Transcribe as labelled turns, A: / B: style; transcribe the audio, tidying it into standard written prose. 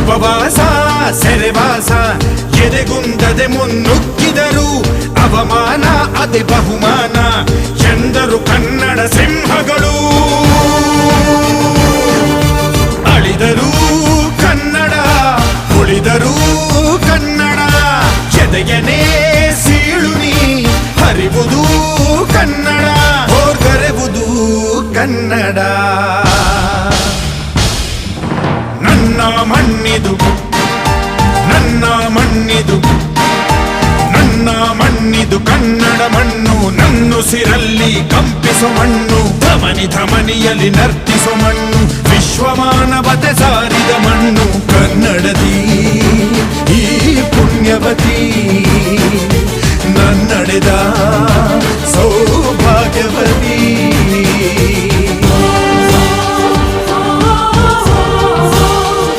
A: ಉಪವಾಸ ಸೆರೆವಾಸ ಎದೆಗುಂದದೆ ಮುನ್ನುಗ್ಗಿದರು ಅವಮಾನ ಅದೇ ಬಹುಮಾನ ಎಂದರು ಕನ್ನಡ ಸಿಂಹಗಳು ಅಳಿದರು ಕನ್ನಡ ಉಳಿದರು ಕನ್ನಡ ಎದೆಯನೇ ಸೀಳುನಿ ಹರಿವುದು ಕನ್ನಡ ಹೋರ್ಗರೆವುದು ಕನ್ನಡ ನನ್ನ ಮಣ್ಣಿದು ನನ್ನ ಮಣ್ಣಿದು ನನ್ನ ಮಣ್ಣಿದು ಕನ್ನಡ ಮಣ್ಣು ನನ್ನುಸಿರಲ್ಲಿ ಕಂಪಿಸೋ ಮಣ್ಣು ಧಮನಿ ಧಮನಿಯಲ್ಲಿ ನರ್ತಿಸೋ ಮಣ್ಣು ವಿಶ್ವಮಾನವತೆ ಸಾರಿದ ಮಣ್ಣು ಕನ್ನಡದಿ ಈ ಪುಣ್ಯವತಿ ನನ್ನಡೆದ ಸೌಭಾಗ್ಯವತಿ